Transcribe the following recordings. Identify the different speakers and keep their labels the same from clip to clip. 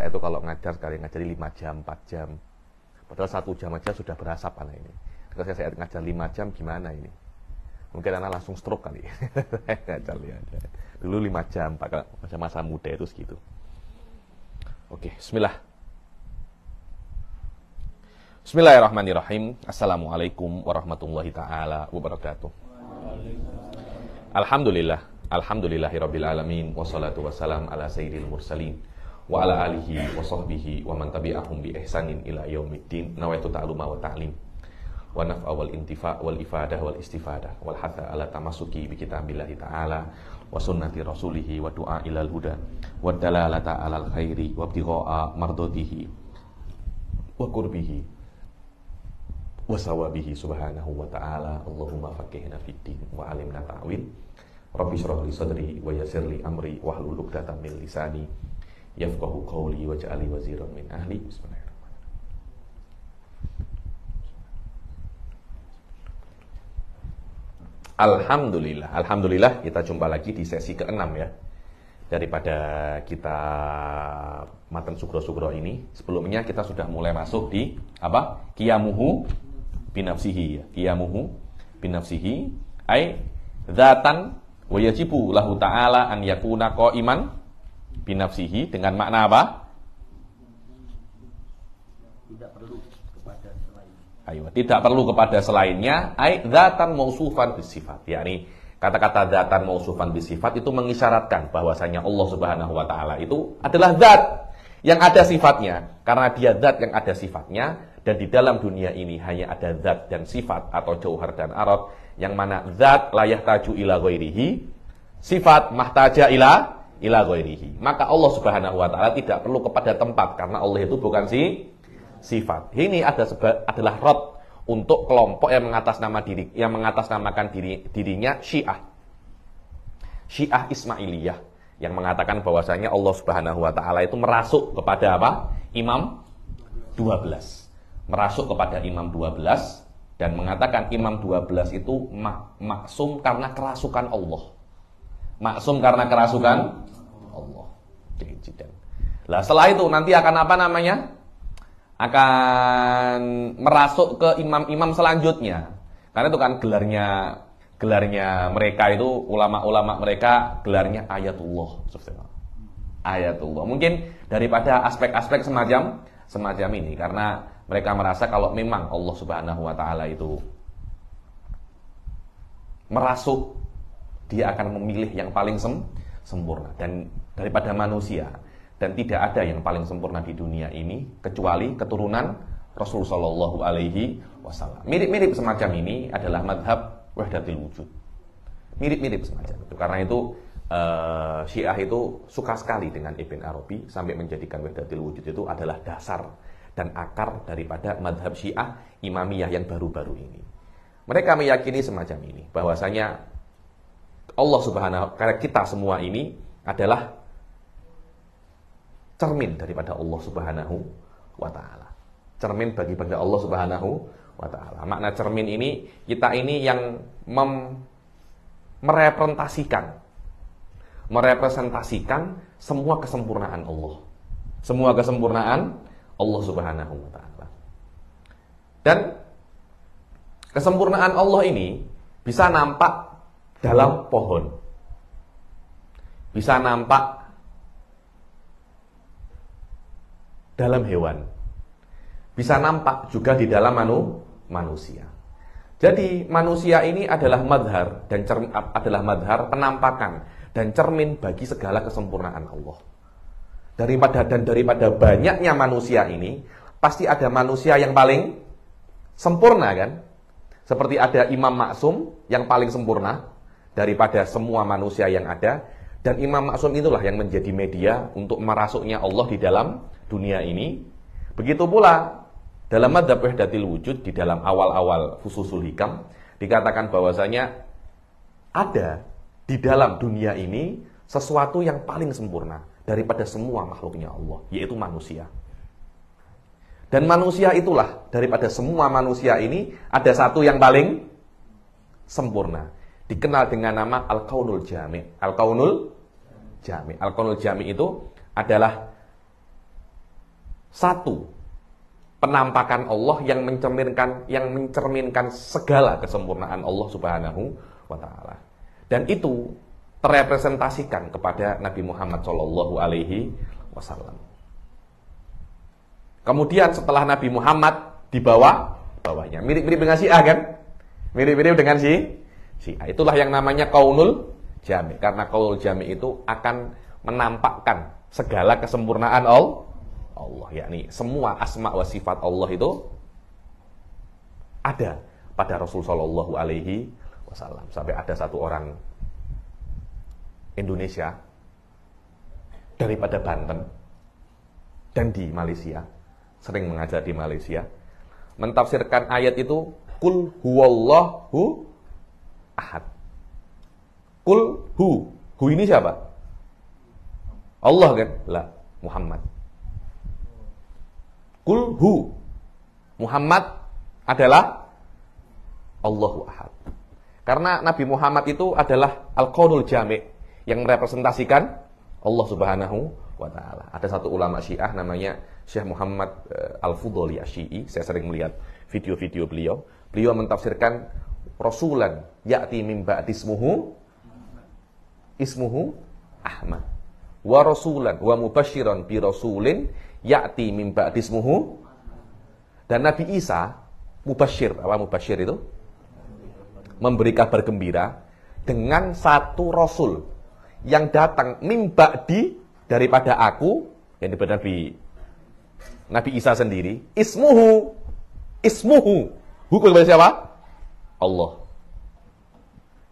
Speaker 1: Saya itu kalau ngajar sekali ngajari 5 jam, 4 jam. Padahal 1 jam aja sudah berasap anak ini. Kalau saya ngajar 5 jam gimana ini? Mungkin anak langsung stroke kali. Ngajar lihat. Dulu 5 jam, pakai masa muda itu segitu. Oke, bismillah. Bismillahirrahmanirrahim. Assalamualaikum warahmatullahi ta'ala wabarakatuh. Alhamdulillahirabbil alamin wassalatu wassalam ala sayyidil mursalin wa ala alihi wa sahbihi wa man tabi'ahum bi ihsanin ila yaumiddin. Nawaitu ta'luma wa ta'lim wa naf'a wal intifa' wal ifadah wal istifadah wal hatha ala tamasuki bi kitabillahi ta'ala wa sunnati rasulihi wa du'a ilal huda wa dalalata alal khairi wa ibtigha'a mardatihi wa qurbihi wa sawabihi subhanahu wa ta'ala. Allahumma faqihna fid din wa alimna ta'wil. Rabbi shrah li sadri wa yassir li amri wa hlul 'uqdatam min lisani yafqahu qawli waj'alni waziran min ahli. Bismillahirrahmanirrahim. Alhamdulillah kita jumpa lagi di sesi ke-6 ya. Daripada kita matan sugro-sugro ini, sebelumnya kita sudah mulai masuk di apa? Qiyamuhu binafsihi ya. Qiyamuhu binafsihi ai dzatan wa yajibu lahu ta'ala an yakuna qa'iman binafsihi, dengan makna apa? Tidak perlu kepada selainnya. Tidak perlu kepada selainnya, ai dzatan mausufan bisifat. Yakni kata-kata dzatan mausufan bisifat itu mengisyaratkan bahwasanya Allah Subhanahu wa taala itu adalah zat yang ada sifatnya. Karena dia zat yang ada sifatnya, dan di dalam dunia ini hanya ada zat dan sifat atau jauhar dan arad, yang mana zat la yahtaju ila ghairihi, sifat mahtaja ila ghairihi. Maka Allah Subhanahu wa taala tidak perlu kepada tempat, karena Allah itu bukan sifat. Ini adalah rad untuk kelompok yang mengatasnamakan dirinya Syiah Ismailiyah, yang mengatakan bahwasanya Allah Subhanahu wa taala itu merasuk kepada apa? Imam 12. Merasuk kepada Imam 12 dan mengatakan Imam 12 itu maksum karena kerasukan Allah. Maksum karena kerasukan Allah. Lah setelah itu nanti akan apa namanya? Akan merasuk ke imam-imam selanjutnya. Karena itu kan gelarnya mereka itu, ulama-ulama mereka gelarnya ayatullah. Ayatullah. Mungkin daripada aspek-aspek semacam ini, karena mereka merasa kalau memang Allah Subhanahu wa taala itu merasuk, dia akan memilih yang paling sempurna dan daripada manusia, dan tidak ada yang paling sempurna di dunia ini kecuali keturunan Rasul sallallahu alaihi wasallam. Mirip-mirip semacam ini adalah madhab wahdatul wujud. Mirip-mirip semacam itu. Karena itu Syiah itu suka sekali dengan Ibn Arabi, sampai menjadikan wahdatul wujud itu adalah dasar dan akar daripada madhab Syiah Imamiyah yang baru-baru ini. Mereka meyakini semacam ini, bahwasanya Allah Subhanahu, karena kita semua ini adalah cermin daripada Allah Subhanahu wa taala. Cermin bagi Allah Subhanahu wa taala. Makna cermin ini, kita ini yang merepresentasikan semua kesempurnaan Allah. Semua kesempurnaan Allah Subhanahu wa taala. Dan kesempurnaan Allah ini bisa nampak dalam pohon. Bisa nampak dalam hewan. Bisa nampak juga di dalam manusia. Jadi manusia ini adalah madhar madhar penampakan dan cermin bagi segala kesempurnaan Allah. Daripada banyaknya manusia ini, pasti ada manusia yang paling sempurna kan? Seperti ada Imam Maksum yang paling sempurna daripada semua manusia yang ada, dan Imam Maksum itulah yang menjadi media untuk merasuknya Allah di dalam dunia ini. Begitu pula dalam madzhab wahdatul wujud, di dalam awal-awal Fususul Hikam dikatakan bahwasanya ada di dalam dunia ini sesuatu yang paling sempurna daripada semua makhluknya Allah, yaitu manusia. Dan manusia itulah, daripada semua manusia ini ada satu yang paling sempurna, dikenal dengan nama Al-Kaunul Jami'. Al-Kaunul Jami'. Al-Kaunul Jami' itu adalah satu penampakan Allah yang mencerminkan segala kesempurnaan Allah Subhanahu wa taala. Dan itu terrepresentasikan kepada Nabi Muhammad Shallallahu alaihi wasallam. Kemudian setelah Nabi Muhammad bawahnya mirip-mirip dengan Syiah kan? Mirip-mirip dengan Syiah. Itulah yang namanya qaulul jami'. Karena qaulul jami' itu akan menampakkan segala kesempurnaan Allah, yakni semua asma wa sifat Allah itu ada pada Rasul Shallallahu alaihi wasallam. Sampai ada satu orang Indonesia daripada Banten dan di Malaysia, sering mengajar di Malaysia, mentafsirkan ayat itu Qul huwallahu ahad. Qul hu ini siapa? Allah kan? Lah, Muhammad. Qul hu, Muhammad adalah Allahu ahad. Karena Nabi Muhammad itu adalah al-qaulul jami' yang merepresentasikan Allah Subhanahu wa taala. Ada satu ulama Syiah namanya Syekh Muhammad Al-Fudhali Asy-Syi'i. Saya sering melihat video-video beliau. Beliau mentafsirkan Rasulan ya'ti min ba'di ismuhu Ahmad. Wa rasulan wa mubasyiran bi rasulin ya'ti min ba'di ismuhu. Dan Nabi Isa mubasyir. Apa mubasyir itu? Memberi kabar gembira dengan satu rasul yang datang min ba'di daripada aku, yang daripada Nabi Isa sendiri. Ismuhu. Hukum kepada siapa? Allah.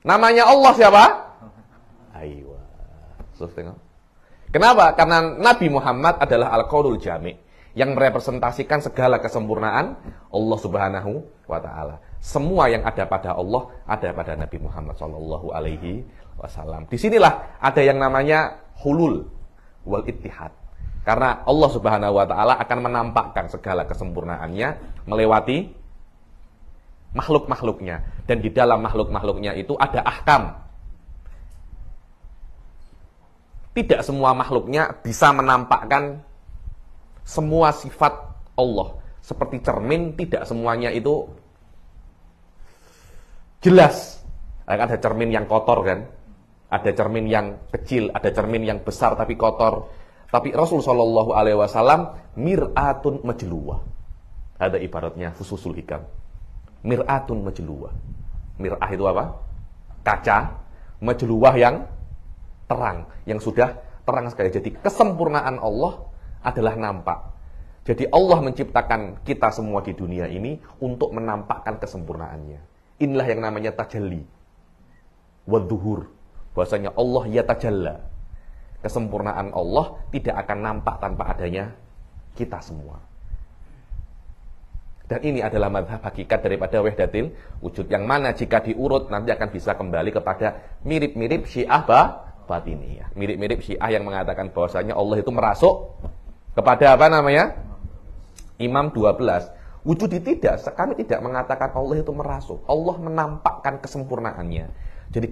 Speaker 1: Namanya Allah siapa? Aywa. Tengok. Kenapa? Karena Nabi Muhammad adalah al-qaulul jami' yang merepresentasikan segala kesempurnaan Allah Subhanahu wa taala. Semua yang ada pada Allah ada pada Nabi Muhammad sallallahu alaihi wasallam. Disinilah ada yang namanya hulul wal ittihad. Karena Allah Subhanahu wa taala akan menampakkan segala kesempurnaannya melewati makhluk-makhluknya, dan di dalam makhluk-makhluknya itu ada ahkam. Tidak semua makhluknya bisa menampakkan semua sifat Allah. Seperti cermin, tidak semuanya itu jelas. Ada cermin yang kotor kan? Ada cermin yang kecil, ada cermin yang besar tapi kotor. Tapi Rasul Shallallahu alaihi wasallam mir'atun majluwah. Ada ibaratnya fususul hikam. Mir'atun majluwah. Mir'ah itu apa? Kaca. Majluwah yang terang, yang sudah terang sekali. Jadi kesempurnaan Allah adalah nampak. Jadi Allah menciptakan kita semua di dunia ini untuk menampakkan kesempurnaannya. Inilah yang namanya tajalli wadzuhur. Bahwasanya Allah ya tajalla. Kesempurnaan Allah tidak akan nampak tanpa adanya kita semua. Dan ini adalah mazhab hakikat daripada wahdatil wujud, yang mana jika diurut nanti akan bisa kembali kepada mirip-mirip Syiah batiniyah. Mirip-mirip Syiah yang mengatakan bahwasanya Allah itu merasuk kepada apa namanya? Imam 12. Wujud tidak, kami tidak mengatakan Allah itu merasuk. Allah menampakkan kesempurnaannya. Jadi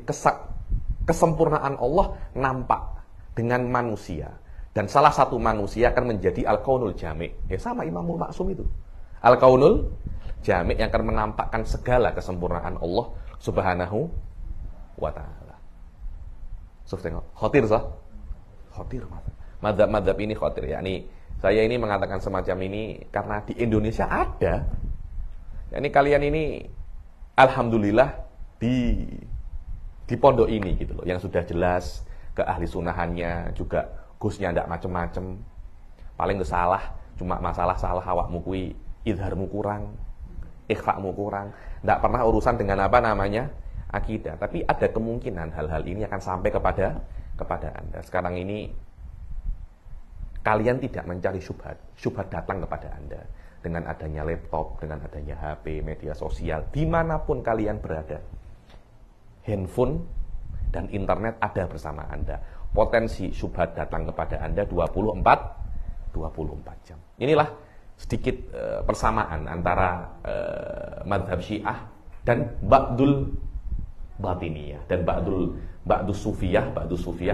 Speaker 1: kesempurnaan Allah nampak dengan manusia. Dan salah satu manusia akan menjadi al-qaunul jami'. Ya sama Imamul Maksum itu. Al-qaunul jami' yang akan menampakkan segala kesempurnaan Allah Subhanahu wa ta'ala. Tengok, khotir sah? Khotir. Madzhab ini khotir. Yakni saya ini mengatakan semacam ini karena di Indonesia ada. Yakni kalian ini alhamdulillah di pondok ini gitu loh, yang sudah jelas ke ahli sunahannya, juga gusnya ndak macem-macem. Paling salah cuma masalah salah awakmu kui, idharmu kurang, ikhfa'mu kurang. Ndak pernah urusan dengan apa namanya akidah. Tapi ada kemungkinan hal-hal ini akan sampai kepada Anda. Sekarang ini kalian tidak mencari syubhat. Syubhat datang kepada Anda dengan adanya laptop, dengan adanya HP, media sosial, dimanapun kalian berada. Handphone dan internet ada bersama Anda. Potensi syubhat datang kepada Anda 24 jam. Inilah sedikit persamaan antara mazhab Syiah dan ba'dul batiniyah dan ba'dus sufiyah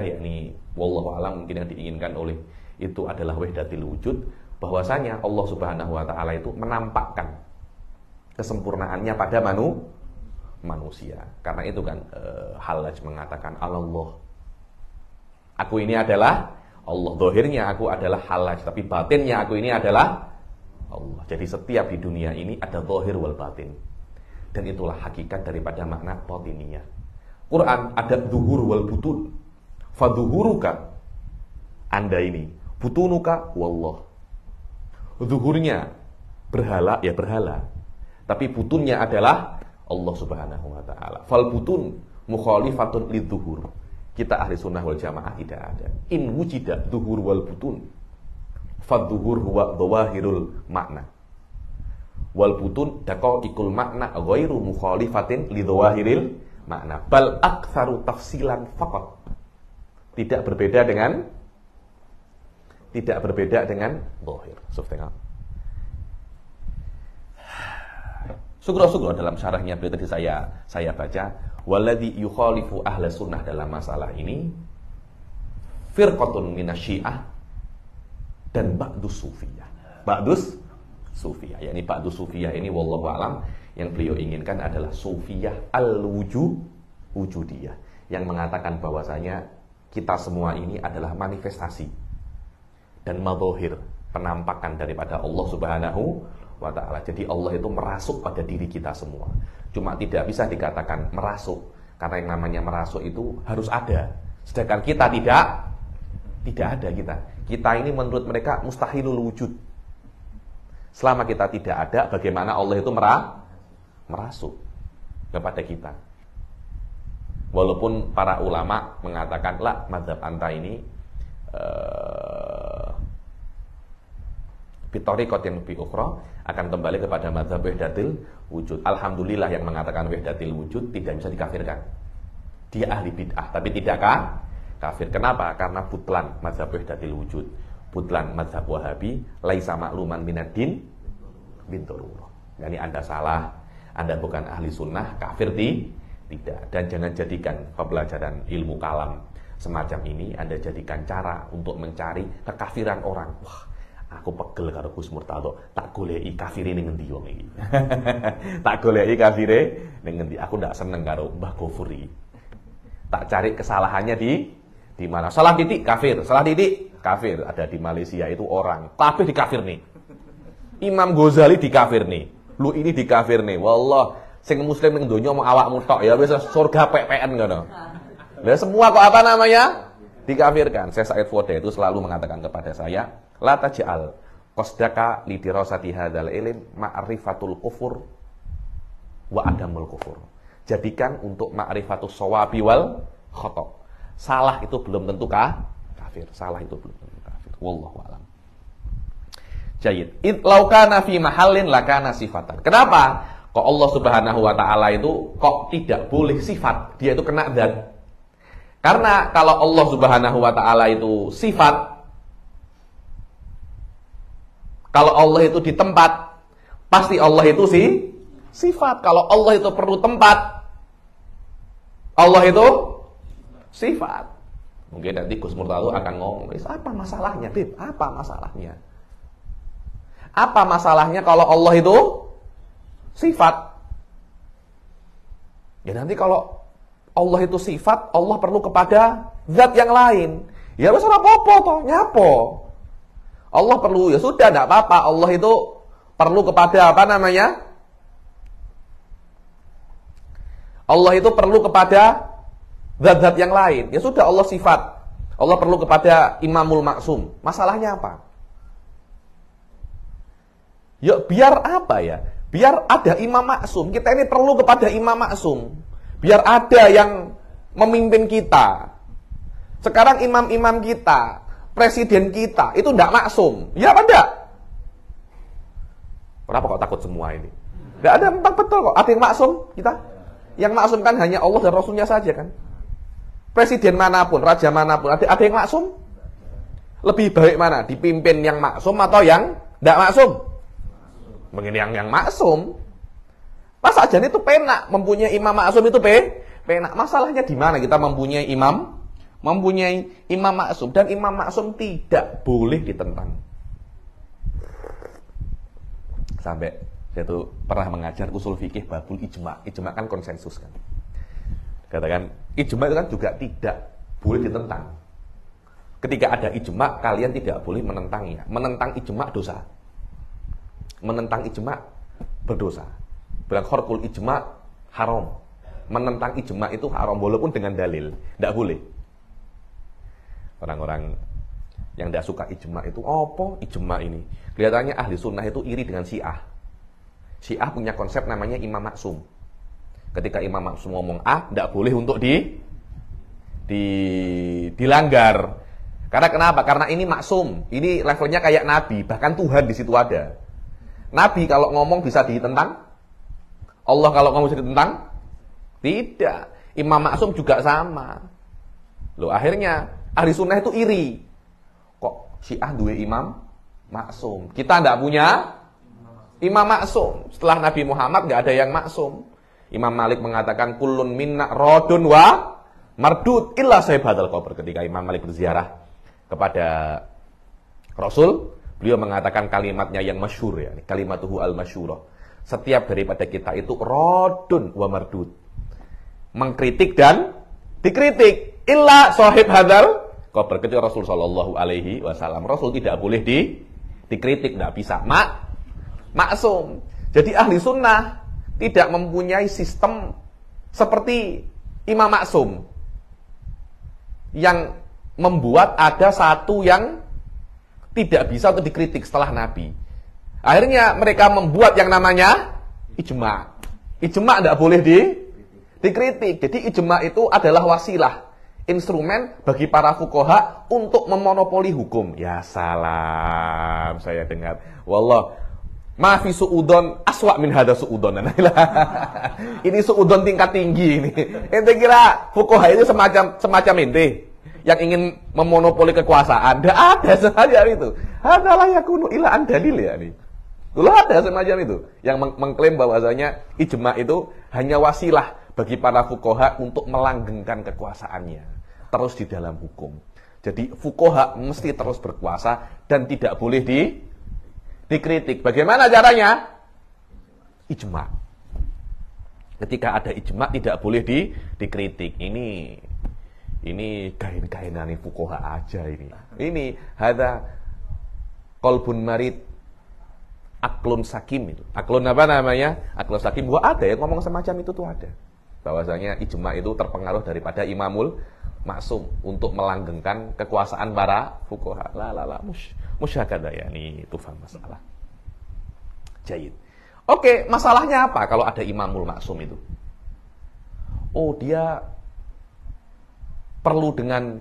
Speaker 1: yakni wallahu alam mungkin yang diinginkan oleh itu adalah wahdatil wujud. bahwasanya Allah Subhanahu wa taala itu menampakkan kesempurnaannya pada manusia. Karena itu kan Hallaj mengatakan Allah. Aku ini adalah Allah. Zahirnya aku adalah Hallaj, tapi batinnya aku ini adalah Allah. Jadi setiap di dunia ini ada zahir wal batin. Dan itulah hakikat daripada makna batiniyah. Quran ada zuhur wal butun. Fadzuhuruka, Anda ini, butunuka wallah. Zuhurnya berhala ya berhala, tapi butunnya adalah Allah Subhanahu wa taala. Fal butun mukhalifatun lidzuhur. Kita ahli sunnah wal jamaah tidak ada. In wujida zuhur wal butun, fadzuhur huwa dhawahirul makna. Wal butun daqaiqul makna ghairu mukhalifatin lidhawahiril makna. Bal aktsaru tafsilan faqat. Tidak berbeda dengan zahir. Sugro dalam syarahnya beliau tadi saya baca, waladhi yukhalifu ahla sunnah dalam masalah ini firqatun minasyiah dan ba'dus sufiyah. Ba'dus sufiyah, yakni ba'dus sufiyah ini wallahu alam yang beliau inginkan adalah sufiyah al-wujudiyah yang mengatakan bahwasanya kita semua ini adalah manifestasi dan madhahir, penampakan daripada Allah Subhanahu wa ta'ala. Jadi Allah itu merasuk pada diri kita semua. Cuma tidak bisa dikatakan merasuk, karena yang namanya merasuk itu harus ada. Sedangkan kita tidak ada kita. Kita ini menurut mereka mustahilul wujud. Selama kita tidak ada, bagaimana Allah itu merasuk kepada kita? Walaupun para ulama mengatakan lah mazhab anta ini bitoriqat yang lebih ukhra akan kembali kepada mazhab wahdatil wujud. Alhamdulillah yang mengatakan wahdatil wujud tidak bisa dikafirkan. Dia ahli bid'ah tapi tidak kafir. Kenapa? Karena butlan mazhab wahdatil wujud, butlan mazhab Wahabi, laisa ma'luman minaddin bin darurah. Yani Anda salah, Anda bukan ahli sunnah, kafir tidak. Dan jangan jadikan pembelajaran ilmu kalam semacam ini Anda jadikan cara untuk mencari kekafiran orang. Wah, aku pegel karo Gus Murtado, tak goleki kafire ning ngendi wong iki. Tak goleki kafire ning ngendi. Aku ndak seneng karo Mbah Gofur iki. Tak cari kesalahannya di mana. Salah titik kafir, salah titik kafir. Ada di Malaysia itu orang, kabeh dikafir nih. Imam Ghazali dikafir nih. Lu ini dikafir nih. Wallah, sing muslim ning donya mau awakmu tok ya wis surga PPN ngono. Lah semua kok apa namanya? Dikafirkan. Syekh Said Foda itu selalu mengatakan kepada saya, la taj'al qasdaka li dirasati hadzal ilm ma'rifatul kufur wa adamul kufur. Jadikan untuk ma'rifatus shawabi wal khata'. Salah itu belum tentu kafir. Salah itu belum tentu kafir. Wallahu a'lam. Jayyid. Law kana fi mahallin lakana sifatan. Kenapa? Kok Allah Subhanahu wa ta'ala itu kok tidak boleh sifat, dia itu kena zat. Karena kalau Allah Subhanahu wa ta'ala itu sifat, kalau Allah itu di tempat, pasti Allah itu sifat. Kalau Allah itu perlu tempat, Allah itu sifat. Mungkin nanti Gus Murtado akan ngomong, apa masalahnya, Bib? Apa masalahnya? Apa masalahnya kalau Allah itu sifat? Ya nanti kalau Allah itu sifat, Allah perlu kepada zat yang lain. Ya wis ora apa-apa toh, nyapo. Allah perlu, ya sudah enggak apa-apa. Allah itu perlu kepada apa namanya? Allah itu perlu kepada zat-zat yang lain. Ya sudah Allah sifat. Allah perlu kepada Imamul Maksum. Masalahnya apa? Ya biar apa ya? Biar ada Imam Maksum. Kita ini perlu kepada Imam Maksum. Biar ada yang memimpin kita. Sekarang imam-imam kita, presiden kita, itu tidak maksum. Ya apa enggak? Kenapa kok takut semua ini? Tidak ada, memang betul kok. Ada yang maksum kita? Yang maksum kan hanya Allah dan Rasulnya saja kan? Presiden manapun, raja manapun, ada yang maksum? Lebih baik mana? Dipimpin yang maksum atau yang tidak maksum? Mungkin yang maksum. Pas aja itu penak, mempunyai imam maksum itu penak. Masalahnya di mana kita mempunyai imam maksum, dan imam maksum tidak boleh ditentang. Sampai saya tuh pernah mengajar usul fikih babul ijma. Ijma kan konsensus kan. Katakan ijma itu kan juga tidak boleh ditentang. Ketika ada ijma, kalian tidak boleh menentangnya. Menentang ijma dosa. Menentang ijma berdosa. Bilang kharqul ijma haram. Menentang ijma itu haram walaupun dengan dalil. Tidak boleh. Orang-orang yang tidak suka ijma itu, apa ijma ini? Kelihatannya ahli sunnah itu iri dengan Syiah. Syiah punya konsep namanya imam maksum. Ketika imam maksum ngomong A, tidak boleh untuk dilanggar. Karena kenapa? Karena ini maksum. Ini levelnya kayak nabi, bahkan Tuhan di situ ada. Nabi kalau ngomong bisa ditentang? Allah kalau ngomong bisa ditentang? Tidak. Imam maksum juga sama. Loh, akhirnya ahli sunnah itu iri. Kok Syiah duwe imam maksum? Kita tidak punya imam maksum. Setelah Nabi Muhammad nggak ada yang maksum. Imam Malik mengatakan kullun minna radun wa mardud illa sahibatal qabr. Ketika Imam Malik berziarah kepada Rasul, beliau mengatakan kalimatnya yang masyhur ya, kalimatuhu al-masyhurah. Setiap daripada kita itu radun wa mardud. Mengkritik dan dikritik. Illa sahib hadzal qabr. Ketika Rasul sallallahu alaihi wasallam, Rasul tidak boleh dikritik, tidak bisa. Maksum. Jadi ahli sunnah tidak mempunyai sistem seperti imam maksum yang membuat ada satu yang tidak bisa untuk dikritik setelah Nabi. Akhirnya mereka membuat yang namanya ijma. Ijma tidak boleh dikritik. Jadi ijma itu adalah wasilah, instrumen bagi para fuqaha untuk memonopoli hukum. Ya salam, saya dengar. Wallah, ma fi suudon aswa min hada suudon. Ini suudon tingkat tinggi ini. Ente kira fuqaha itu semacam ente yang ingin memonopoli kekuasaan? Tidak ada semacam itu. Hadalah yakunu ila an dalil ya ini. Dulu ada semacam itu yang mengklaim bahwasanya ijma itu hanya wasilah bagi para fuqaha untuk melanggengkan kekuasaannya terus di dalam hukum. Jadi fuqaha mesti terus berkuasa dan tidak boleh dikritik. Bagaimana caranya? Ijma. Ketika ada ijma tidak boleh dikritik. Ini kain-kainan fuqaha aja ini. Ini hadza qalbun marid, aklun sakim itu. Aklun apa namanya? Aklun sakim. Gua ada yang ngomong semacam itu tuh ada. Bahwasanya ijma itu terpengaruh daripada imamul maksum untuk melanggengkan kekuasaan para fuqaha. Musyahada ya, ini itu faham masalah. Jayid. Oke, masalahnya apa kalau ada imamul maksum itu? Oh, dia perlu dengan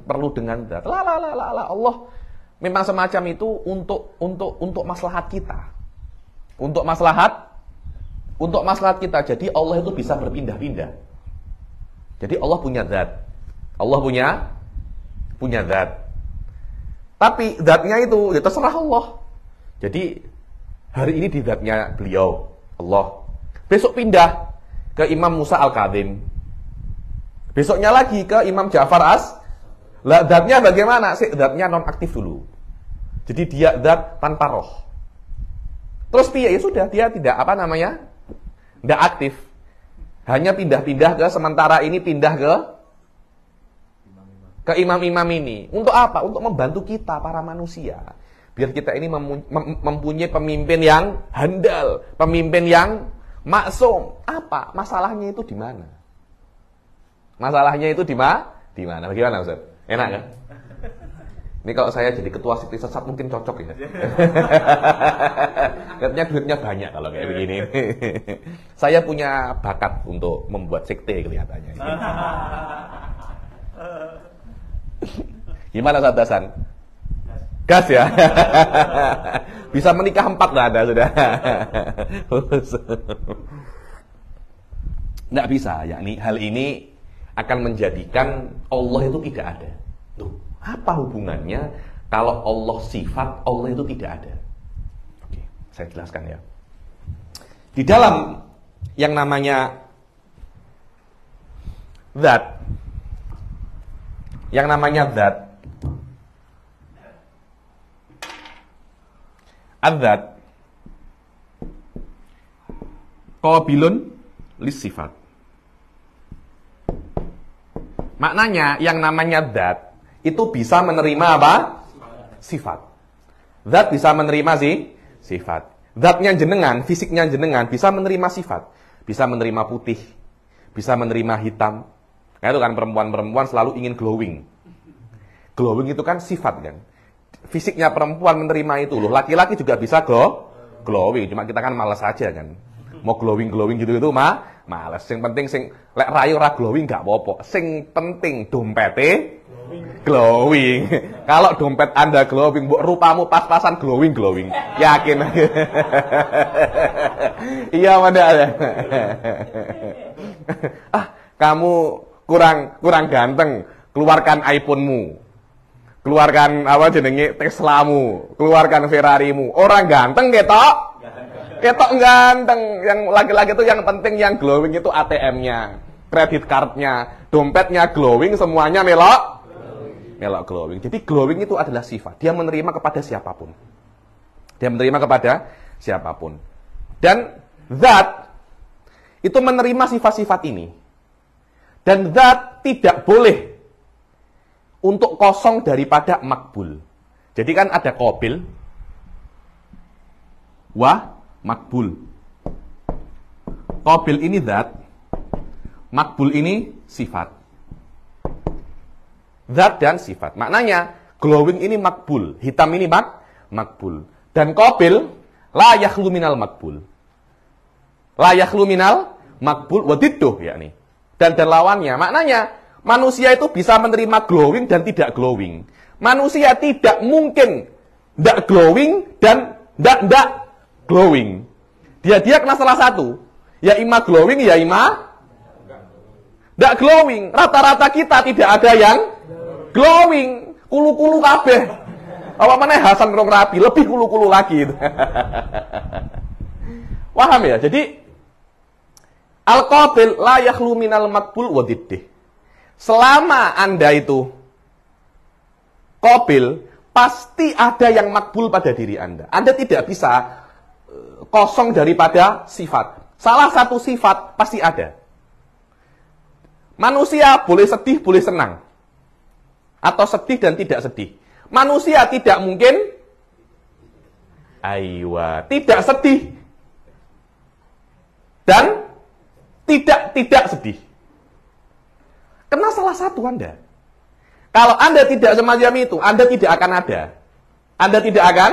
Speaker 1: zat. Allah memang semacam itu untuk maslahat kita. Untuk maslahat kita. Jadi Allah itu bisa berpindah-pindah. Jadi Allah punya zat. Allah punya zat. Tapi zatnya itu ya terserah Allah. Jadi hari ini di zatnya beliau Allah. Besok pindah ke Imam Musa Al-Kadhim. Besoknya lagi ke Imam Ja'far Lah zatnya bagaimana? Zatnya non-aktif dulu. Jadi dia zat tanpa roh. Terus ya sudah, dia tidak tidak aktif. Hanya pindah-pindah ke sementara ini pindah ke imam-imam ini. Untuk apa? Untuk membantu kita para manusia. Biar kita ini mempunyai pemimpin yang handal, pemimpin yang maksum. Apa? Masalahnya itu di mana? Masalahnya itu di mana? Bagaimana, Ustaz? Enak kan? Ini kalau saya jadi ketua sekte sesat mungkin cocok ya. Katanya duitnya banyak kalau kayak begini. Saya punya bakat untuk membuat sekte kelihatannya. Gimana Ustaz Hasan? Gas ya. Bisa menikah 4 lah Anda sudah. Nggak bisa, yakni hal ini akan menjadikan Allah itu tidak ada. Tuh, apa hubungannya kalau Allah sifat, Allah itu tidak ada? Oke, saya jelaskan ya. Di dalam yang namanya zat, adzat qabilun lis-sifat. Maknanya yang namanya zat itu bisa menerima apa? Sifat. Zat bisa menerima sifat. Zatnya jenengan, fisiknya jenengan bisa menerima sifat. Bisa menerima putih, bisa menerima hitam. Nah, itu kan perempuan-perempuan selalu ingin glowing. Glowing itu kan sifat kan. Fisiknya perempuan menerima itu loh. Laki-laki juga bisa glowing. Cuma kita kan malas aja kan. Mau glowing gitu-gitu males. Sing penting sing lek rayu ora glowing gak apa-apa. Sing penting dompete glowing. Kalau dompet Anda glowing, mbok rupamu pas-pasan glowing. Yakin. Iya mana? Kamu kurang ganteng. Keluarkan iPhone-mu. Keluarkan apa jenenge Teslamu, keluarkan Ferrarimu. Orang ganteng ketok. Ketok ganteng. Yang laki-laki itu yang penting yang glowing itu ATM-nya, kredit card-nya, dompetnya glowing, semuanya melok glowing. Jadi glowing itu adalah sifat. Dia menerima kepada siapapun. Dan zat itu menerima sifat-sifat ini. Dan zat tidak boleh untuk kosong daripada makbul. Jadi kan ada qabil wa makbul. Qabil ini zat, makbul ini sifat. Zat dan sifat. Maknanya glowing ini makbul, hitam ini makbul. Dan qabil la yakhlu minal makbul. La yakhlu minal makbul wa didduh yakni. Dan lawannya. Maknanya manusia itu bisa menerima glowing dan tidak glowing. Manusia tidak mungkin tidak glowing dan tidak glowing. Dia kena salah satu. Ya ima glowing, ya ima tidak glowing. Rata-rata kita tidak ada yang glowing. Kulu-kulu kabeh. Apa mana Hasan Rong Rabi, lebih kulu-kulu lagi. Paham ya? Jadi al-qabil la yakhlu minal makbul wa diddih. Selama Anda itu qabil, pasti ada yang makbul pada diri Anda. Anda tidak bisa kosong daripada sifat. Salah satu sifat pasti ada. Manusia boleh sedih, boleh senang. Atau sedih dan tidak sedih. Manusia tidak mungkin tidak sedih. Dan tidak sedih. Kena salah satu Anda. Kalau Anda tidak semacam itu, Anda tidak akan ada. Anda tidak akan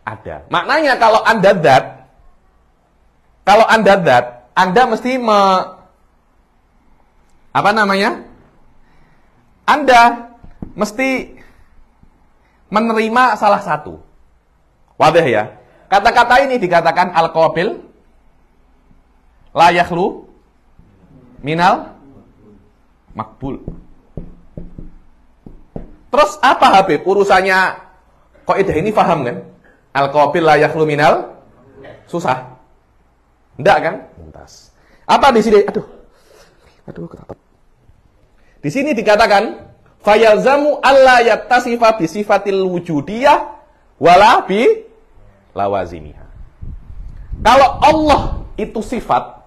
Speaker 1: ada. Maknanya kalau Anda zat, Anda mesti Anda mesti menerima salah satu. Wadah ya. Kata-kata ini dikatakan al-qabil la yakhlu minal makbul. Terus apa Habib? Urusannya kaidah ini paham kan? Al-qabil la yakhlu minal susah. Enggak kan? Muntas. Apa di sini? Aduh kenapa? Di sini dikatakan fayalzamu alla yattasifa bi sifatil wujudiyah wala bi lawazimiha. Kalau Allah itu sifat,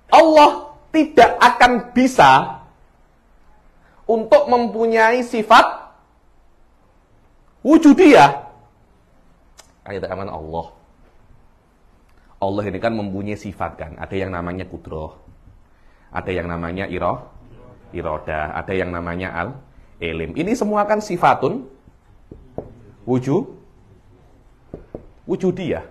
Speaker 1: Allah tidak akan bisa untuk mempunyai sifat wujudiyah. Ayat aman Allah. Allah ini kan mempunyai sifat kan. Ada yang namanya kudrah. Ada yang namanya iradah. Ada yang namanya al-ilim. Ini semua kan sifatun wujudiyah.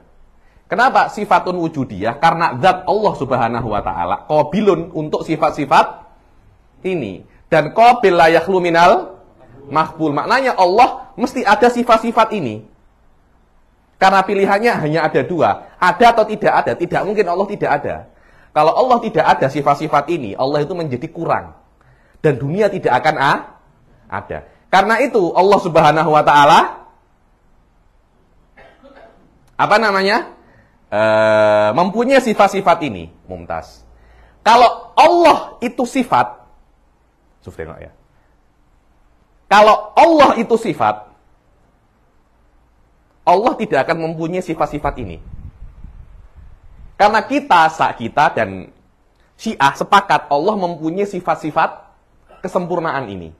Speaker 1: Kenapa sifatun wujudiyah? Karena zat Allah Subhanahu wa taala qabilun untuk sifat-sifat ini. Dan qabil la yakhlu minal makbul. Maknanya Allah mesti ada sifat-sifat ini. Karena pilihannya hanya ada dua. Ada atau tidak ada. Tidak mungkin Allah tidak ada. Kalau Allah tidak ada sifat-sifat ini, Allah itu menjadi kurang. Dan dunia tidak akan ada. Karena itu Allah Subhanahu wa taala mempunyai sifat-sifat ini, Mumtaz. Kalau Allah itu sifat, ya. Kalau Allah itu sifat, Allah tidak akan mempunyai sifat-sifat ini. Karena kita dan Syiah sepakat Allah mempunyai sifat-sifat kesempurnaan ini.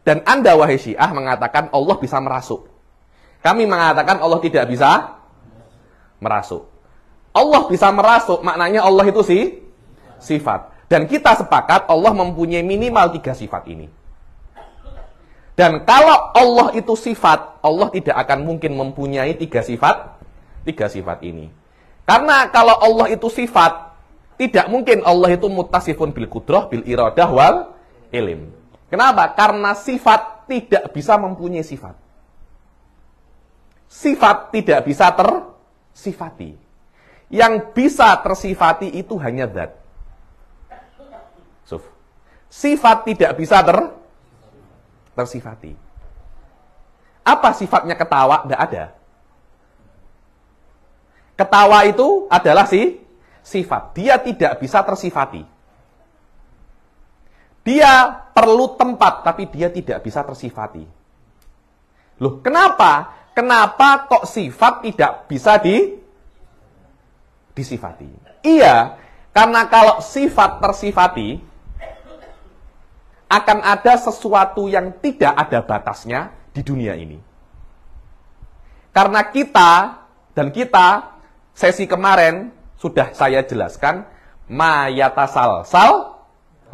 Speaker 1: Dan Anda, wahai Syiah, mengatakan Allah bisa merasuk. Kami mengatakan Allah tidak bisa merasuk. Allah bisa merasuk, maknanya Allah itu sifat. Dan kita sepakat Allah mempunyai minimal 3 sifat ini. Dan kalau Allah itu sifat, Allah tidak akan mungkin mempunyai 3 sifat ini. Karena kalau Allah itu sifat, tidak mungkin Allah itu muttasifun bil qudrah, bil iradah, wal ilm. Kenapa? Karena sifat tidak bisa mempunyai sifat. Sifat tidak bisa tersifati. Yang bisa tersifati itu hanya zat. Sifat tidak bisa tersifati. Apa sifatnya ketawa? Tidak ada. Ketawa itu adalah sifat. Dia tidak bisa tersifati. Dia perlu tempat, tapi dia tidak bisa tersifati. Loh, kenapa? Kenapa kok sifat tidak bisa disifati? Iya, karena kalau sifat tersifati, akan ada sesuatu yang tidak ada batasnya di dunia ini. Karena kita, sesi kemarin, sudah saya jelaskan, ma yatasalsal,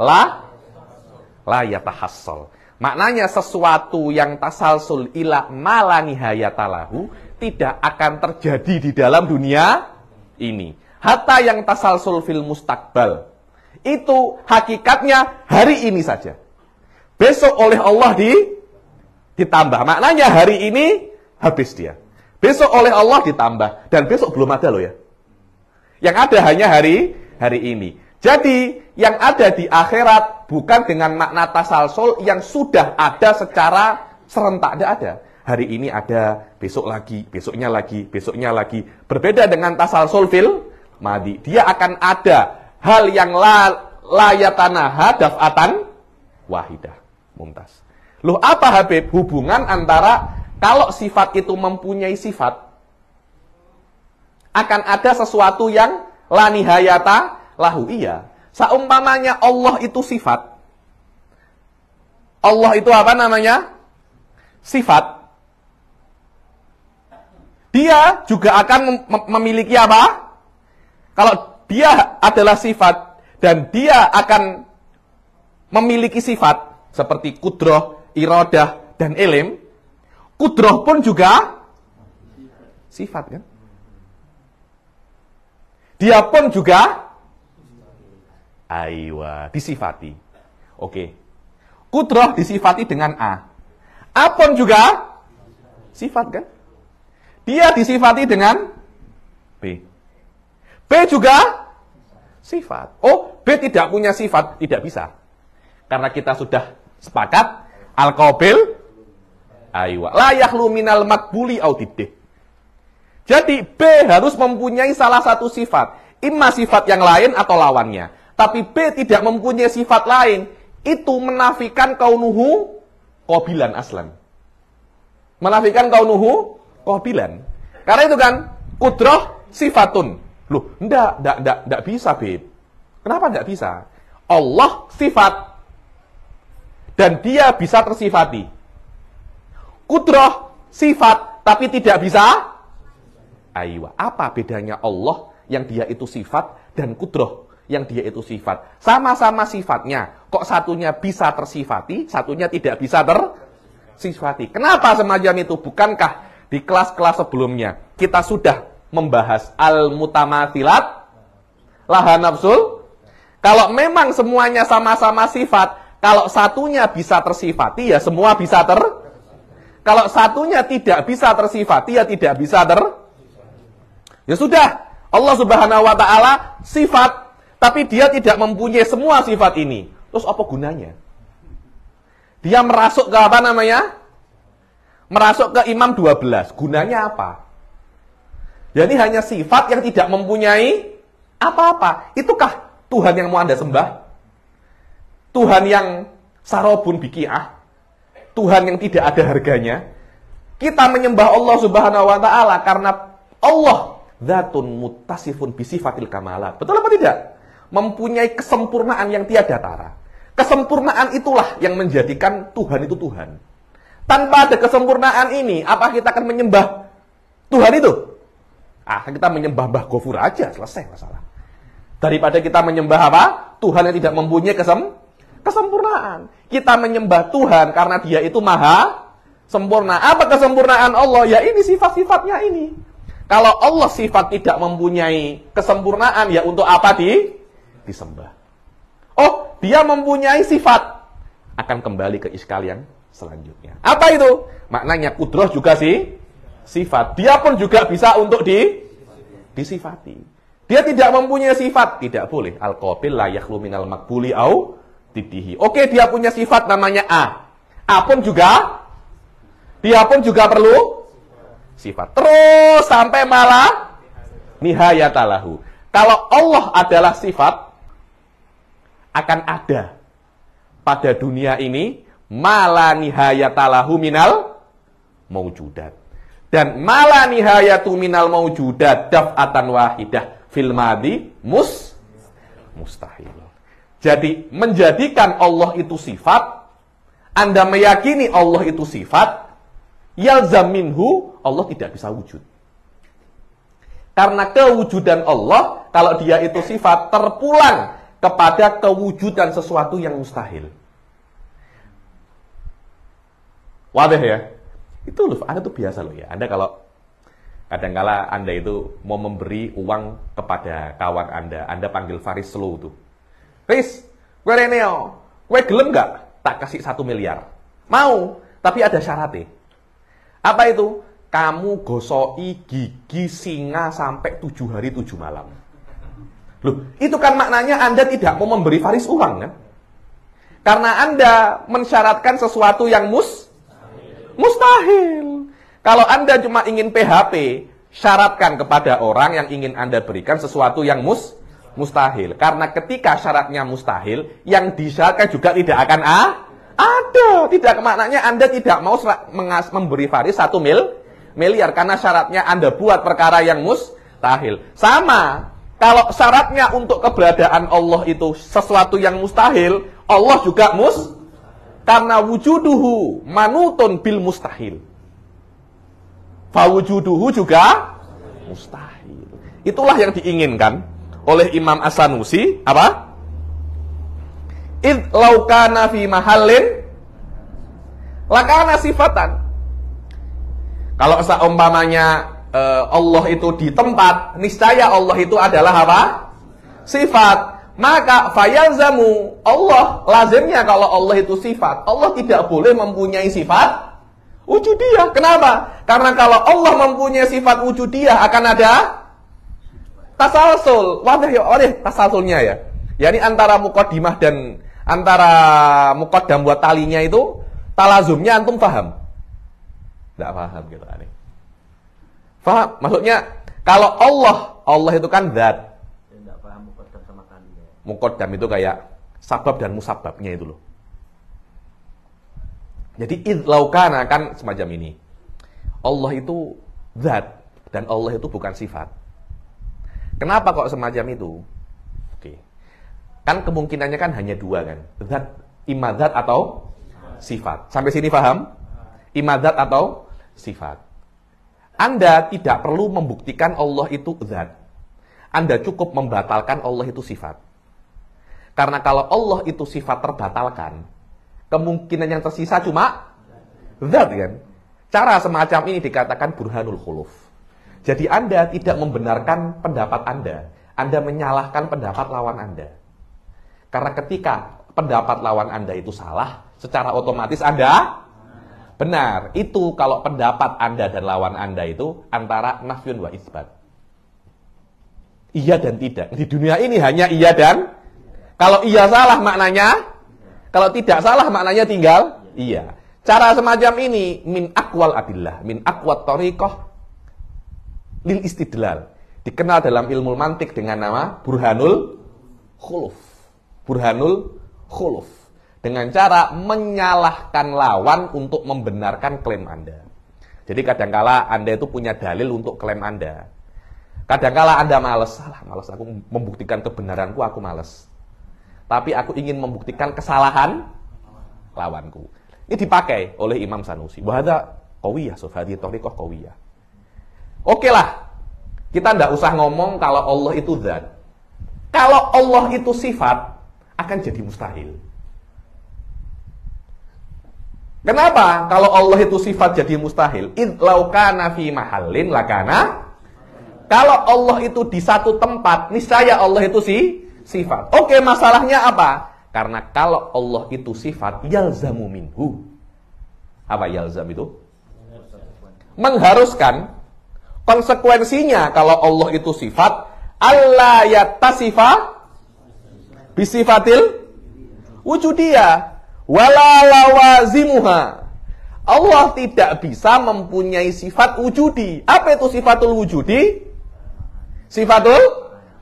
Speaker 1: la yatahassal. Maknanya sesuatu yang tasalsul ila ma la nihayatalahu tidak akan terjadi di dalam dunia ini. Hatta yang tasalsul fil mustaqbal. Itu hakikatnya hari ini saja. Besok oleh Allah ditambah. Maknanya hari ini habis dia. Besok oleh Allah ditambah. Dan besok belum ada loh ya. Yang ada hanya hari ini. Jadi yang ada di akhirat bukan dengan makna tasalsul yang sudah ada secara serentak. Tidak ada. Hari ini ada, besok lagi, besoknya lagi, besoknya lagi. Berbeda dengan tasalsul fil madi. Dia akan ada hal yang layatanaha daf'atan wahidah. Mumtaz. Loh, apa Habib? Hubungan antara kalau sifat itu mempunyai sifat, akan ada sesuatu yang la nihayata lahu. Iya. Seumpamanya Allah itu sifat. Allah itu apa namanya? Sifat. Dia juga akan memiliki apa? Kalau dia adalah sifat dan dia akan memiliki sifat seperti kudroh, iradah, dan ilm. Kudroh pun juga sifat kan? Dia pun juga disifati. Oke. Kudroh disifati dengan A. A pun juga sifat kan? Dia disifati dengan B. B juga sifat. Oh, B tidak punya sifat, tidak bisa. Karena kita sudah sepakat al-qabil la yakhlu minal maqbuli au diddih. Jadi B harus mempunyai salah satu sifat, imma sifat yang lain atau lawannya. Tapi B tidak mempunyai sifat lain, itu menafikan kaunuhu qabilan aslan. Menafikan kaunuhu qabilan. Karena itu kan qudrah sifatun. Loh, enggak bisa, Beb. Kenapa enggak bisa? Allah sifat dan dia bisa tersifati. Qudrah sifat tapi tidak bisa. Apa bedanya Allah yang dia itu sifat dan qudrah yang dia itu sifat? Sama-sama sifatnya. Kok satunya bisa tersifati, satunya tidak bisa tersifati? Kenapa semacam itu? Bukankah di kelas-kelas sebelumnya kita sudah membahas al-mutamathilat laha nafsul? Kalau memang semuanya sama-sama sifat, kalau satunya bisa tersifati, ya semua bisa Kalau satunya tidak bisa tersifati, ya tidak bisa Ya sudah, Allah Subhanahu wa Ta'ala sifat, tapi dia tidak mempunyai semua sifat ini. Terus apa gunanya? Dia merasuk ke apa namanya? Merasuk ke Imam 12. Gunanya apa? Jadi hanya sifat yang tidak mempunyai apa-apa. Itukah Tuhan yang mau Anda sembah? Tuhan yang sarobun biki'ah, Tuhan yang tidak ada harganya. Kita menyembah Allah Subhanahu wa Ta'ala karena Allah Dzatun muttasifun bisifatil kamalat. Betul apa tidak? Mempunyai kesempurnaan yang tiada tara. Kesempurnaan itulah yang menjadikan Tuhan itu Tuhan. Tanpa ada kesempurnaan ini, apa kita akan menyembah Tuhan itu? Kita menyembah Mbah Gofur aja, selesai masalah. Daripada kita menyembah apa? Tuhan yang tidak mempunyai kesempurnaan. Kita menyembah Tuhan karena Dia itu maha sempurna. Apa kesempurnaan Allah? Ya ini sifat-sifatnya ini. Kalau Allah sifat tidak mempunyai kesempurnaan, ya untuk apa disembah? Oh, Dia mempunyai sifat. Akan kembali ke iskal yang selanjutnya. Apa itu? Maknanya kudrah juga sifat. Dia pun juga bisa untuk disifati. Dia tidak mempunyai sifat, tidak boleh. Al-qabil la yakhlu minal maqbuli au didihi. Oke, dia punya sifat namanya A. A pun juga, dia pun juga perlu sifat. Terus sampai malah nihayatalahu. Kalau Allah adalah sifat, akan ada pada dunia ini mala nihayatalahu minal maujudat. Dan mala nihayatu minal maujudat daf'atan wahidah fil madi mustahil. Jadi menjadikan Allah itu sifat, Anda meyakini Allah itu sifat, yalzam minhu, Allah tidak bisa wujud. Karena kewujudan Allah, kalau Dia itu sifat, terpulang kepada kewujudan sesuatu yang mustahil. Wadah ya? Itu loh, Anda tuh biasa loh ya. Anda kalau kadangkala Anda itu mau memberi uang kepada kawan Anda panggil Faris Slow tuh. Faris, gue Reneo, gue gelem gak? Tak kasih 1 miliar. Mau, tapi ada syaratnya. Apa itu? Kamu gosoi gigi singa sampai 7 hari 7 malam. Loh, itu kan maknanya Anda tidak mau memberi Faris uang kan? Karena Anda mensyaratkan sesuatu yang mustahil. Kalau Anda cuma ingin PHP, syaratkan kepada orang yang ingin Anda berikan sesuatu yang mustahil. Karena ketika syaratnya mustahil, yang disyaratkan juga tidak akan ada. Tidak, maknanya Anda tidak mau memberi Faris 1 miliar. Karena syaratnya Anda buat perkara yang mustahil. Sama, kalau syaratnya untuk keberadaan Allah itu sesuatu yang mustahil, Allah juga karena wujuduhu manutun bil mustahil. Fawujuduhu juga mustahil. Itulah yang diinginkan oleh Imam As-Sanusi, apa? Id laukana fi mahallin lakana sifatan. Kalau seumpamanya Allah itu di tempat, niscaya Allah itu adalah apa? Sifat. Maka fayalzamu, Allah lazimnya kalau Allah itu sifat, Allah tidak boleh mempunyai sifat wujudiyah. Kenapa? Karena kalau Allah mempunyai sifat wujudiyah akan ada tasalsul. Wadah ya, tasalsulnya ya. Yani antara muqaddimah dan antara muqaddam buat talinya itu talazumnya antum paham? Tidak paham gitu aneh. Paham? Maksudnya kalau Allah itu kan zat.
Speaker 2: Tidak paham muqaddam sama talinya.
Speaker 1: Muqaddam itu kayak sabab dan musababnya itu loh. Jadi idlaukana kan semacam ini. Allah itu zat dan Allah itu bukan sifat. Kenapa kok semacam itu? Oke. Kan kemungkinannya kan hanya 2 kan. Zat, imma zat atau sifat. Sampai sini paham? Imma zat atau sifat. Anda tidak perlu membuktikan Allah itu zat. Anda cukup membatalkan Allah itu sifat. Karena kalau Allah itu sifat terbatalkan, kemungkinan yang tersisa cuma zat kan. Cara semacam ini dikatakan burhanul khuluf. Jadi Anda tidak membenarkan pendapat Anda menyalahkan pendapat lawan Anda. Karena ketika pendapat lawan Anda itu salah, secara otomatis Anda benar. Itu kalau pendapat Anda dan lawan Anda itu antara nafyun wa isbat. Iya dan tidak. Di dunia ini hanya iya dan, kalau iya salah maknanya, kalau tidak salah maknanya tinggal iya. Cara semacam ini min aqwal adillah, min aqwat thariqah lil istidlal. Dikenal dalam ilmu mantik dengan nama burhanul khuluf. Burhanul khuluf. Dengan cara menyalahkan lawan untuk membenarkan klaim Anda. Jadi kadangkala Anda itu punya dalil untuk klaim Anda. Kadangkala Anda malas aku membuktikan kebenaranku, aku malas. Tapi aku ingin membuktikan kesalahan lawanku. Ini dipakai oleh Imam Sanusi. Wahada qawiyah, sufadi thariqah qawiyah. Oke lah, kita tidak usah ngomong kalau Allah itu zat. Kalau Allah itu sifat, akan jadi mustahil. Kenapa? Kalau Allah itu sifat jadi mustahil. Id law kana fi mahallin lakana. Kalau Allah itu di satu tempat, niscaya Allah itu sifat. Oke, masalahnya apa? Karena kalau Allah itu sifat, yalzamu minhu. Apa yalzam itu? Mengharuskan. Konsekuensinya kalau Allah itu sifat, alla yattasifa bisifatil wujudiyah wala lawazimuha. Allah tidak bisa mempunyai sifat wujudi. Apa itu sifatul wujudi? Sifatul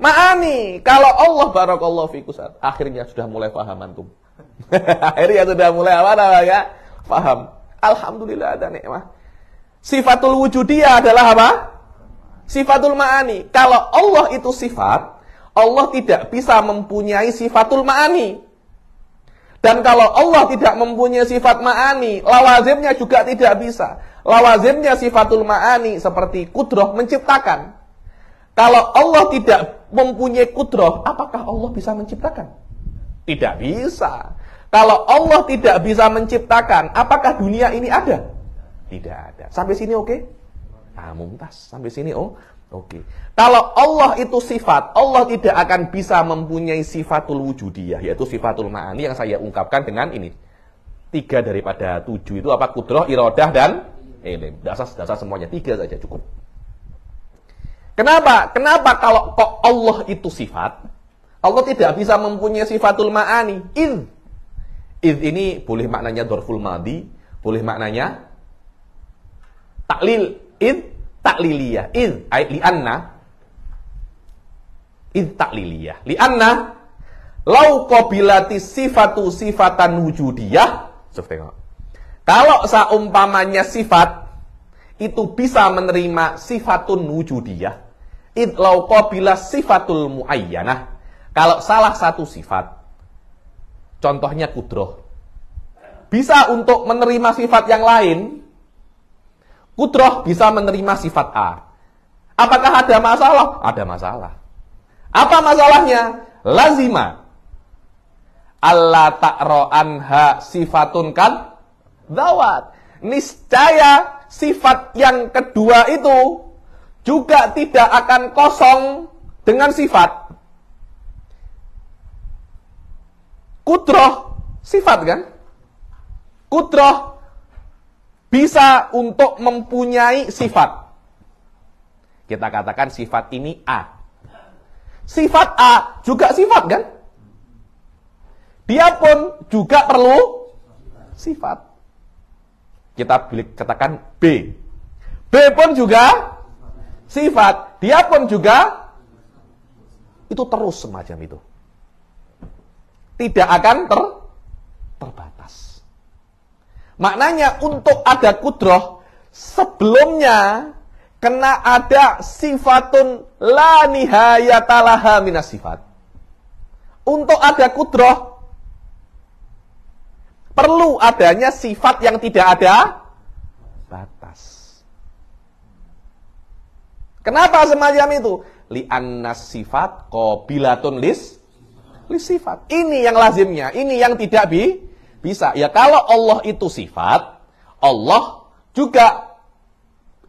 Speaker 1: ma'ani. Kalau Allah, barakallahu fikum, akhirnya sudah mulai paham antum. Akhirnya sudah mulai apa ya? Paham. Alhamdulillah ada nikmah. Sifatul wujudiyah adalah apa? Sifatul ma'ani. Kalau Allah itu sifat, Allah tidak bisa mempunyai sifatul ma'ani. Dan kalau Allah tidak mempunyai sifat ma'ani, lawazimnya juga tidak bisa. Lawazimnya sifatul ma'ani seperti kudrah, menciptakan. Kalau Allah tidak mempunyai kudrah, apakah Allah bisa menciptakan? Tidak bisa. Kalau Allah tidak bisa menciptakan, apakah dunia ini ada? Tidak ada. Sampai sini oke? Mumtaz. Sampai sini oke. Kalau Allah itu sifat, Allah tidak akan bisa mempunyai sifatul wujudiyah, yaitu sifatul ma'ani yang saya ungkapkan dengan ini. 3 daripada 7 itu apa? Kudrah, iradah, dan ilm. Dasar semuanya 3 saja cukup. Kenapa? Kenapa kalau kok Allah itu sifat, Allah tidak bisa mempunyai sifatul ma'ani? Id ini boleh maknanya dzarful madhi, boleh maknanya taklil. Id takliliyah. Id li'anna. Id takliliyah. Li'anna lau qabilati sifatu sifatan wujudiyah. Kalau seumpamanya sifat itu bisa menerima sifatun wujudiyah. Id lau qabila sifatul muayyanah. Kalau salah satu sifat, contohnya kudrah, bisa untuk menerima sifat yang lain. Kudrah bisa menerima sifat A. Apakah ada masalah? Ada masalah. Apa masalahnya? Lazima alla ta'ra anha sifatun kan dzawat. Niscaya sifat yang kedua itu juga tidak akan kosong dengan sifat. Kudrah sifat kan? Kudrah bisa untuk mempunyai sifat. Kita katakan sifat ini A. Sifat A juga sifat kan? Dia pun juga perlu sifat. Kita katakan B. B pun juga sifat. Dia pun juga itu terus semacam itu. Tidak akan terbatas. Maknanya untuk ada kudrah, sebelumnya kena ada sifatun la nihayatalaha minas sifat. Untuk ada kudrah, perlu adanya sifat yang tidak ada batas. Kenapa semacam itu? Li'anna sifat qabilatun lis sifat. Ini yang lazimnya, ini yang tidak bisa. Ya kalau Allah itu sifat, Allah juga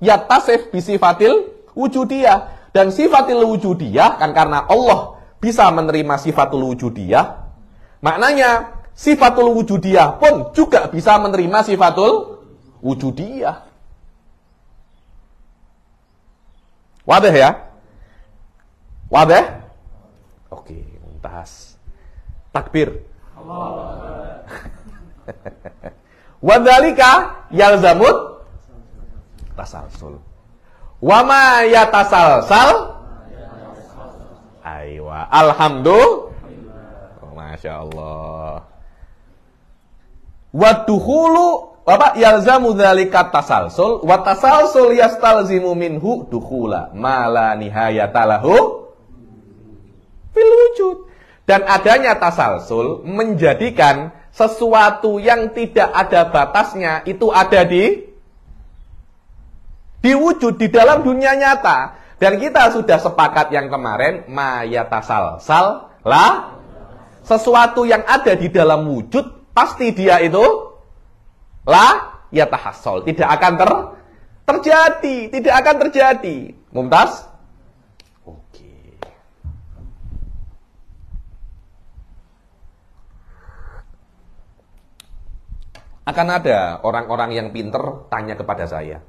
Speaker 1: yattasif bisifatil wujudiyah. Dan sifatil wujudiyah kan karena Allah bisa menerima sifatul wujudiyah. Maknanya sifatul wujudiyah pun juga bisa menerima sifatul wujudiyah. Wadah ya? Wadah? Oke, mumtaz. Takbir. Wadzalika yalzamut tasalsul. Wa ma yatasalsal? Aywa. Alhamdulillah. Masya Allah. Waduhulu Bapak yalzamu dzalika tasalsul wa tasalsul yastalzimu minhu dukhula ma la nihayata lahu fil wujud. Dan adanya tasalsul menjadikan sesuatu yang tidak ada batasnya itu ada di wujud, di dalam dunia nyata. Dan kita sudah sepakat yang kemarin ma yatasalsal la, sesuatu yang ada di dalam wujud pasti dia itu la yatahassal, tidak akan terjadi, tidak akan terjadi. Mumtaz? Oke. Akan ada orang-orang yang pinter tanya kepada saya,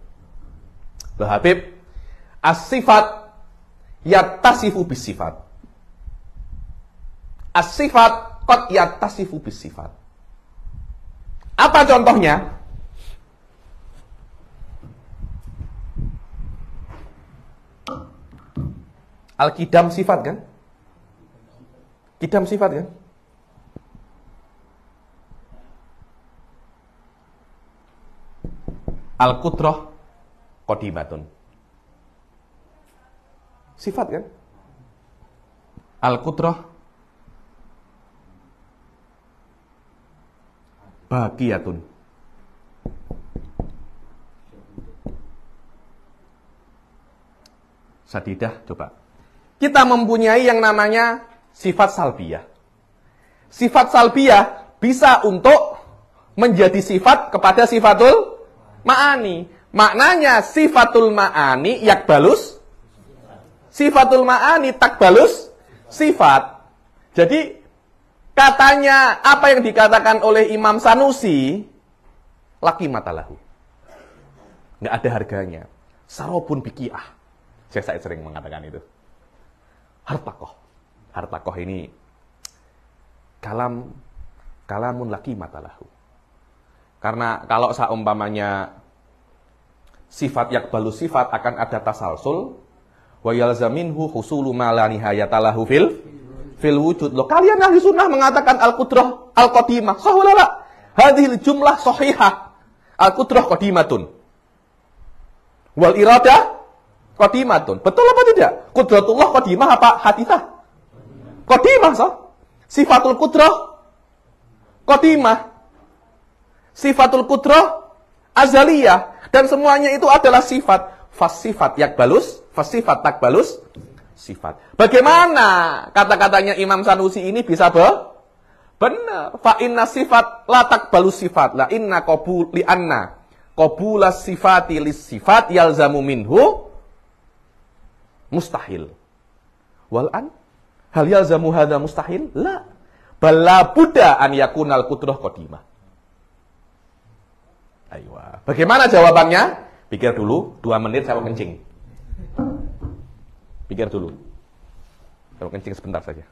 Speaker 1: "Loh Habib, as-sifat yattasifu bis-sifat. As-sifat qad yattasifu bis-sifat." Apa contohnya? Al-qidam sifat kan? Qidam sifat kan? Al-qudrah qadimatun. Sifat kan? Al-qudrah baqiyatun. Sadidah, coba. Kita mempunyai yang namanya sifat salbiyah. Sifat salbiyah bisa untuk menjadi sifat kepada sifatul ma'ani. Maknanya sifatul ma'ani yakbalus, sifatul ma'ani takbalus sifat. Jadi katanya apa yang dikatakan oleh Imam Sanusi, laki matalahu, nggak ada harganya. Sarobun bikiah. Saya sering mengatakan itu. Hartakoh ini kalamun laki matalahu. Karena kalau seumpamanya sifat yakbalu sifat akan ada tasalsul, wa yalzaminhu husulu ma la nihayata lahu fil wujud. Loh, kalian ahli sunnah mengatakan al-qudrah al-qadimah. Sahulala. Hadhil jumlah sahihah. Al-qudrah qadimatun. Wal iradah qadimatun. Betul apa tidak? Qudratullah qadimah apa hadithah? Qadimah, so. Sifatul qudrah qadimah. Sifatul qudrah azaliyah. Dan semuanya itu adalah sifat. Fasifat yakbalus, fasifat takbalus sifat. Bagaimana kata-katanya Imam Sanusi ini bisa benar? Fa inna sifat la takbalu sifat. La inna qabul li anna qabulas sifati lis sifat yalzamu minhu mustahil. Wal an hal yalzamu hadza mustahil? La. Bala budda an yakunal qudrah qadimah. Aywa. Bagaimana jawabannya? Pikir dulu, 2 menit saya mau kencing. Pikir dulu. Saya mau kencing sebentar saja.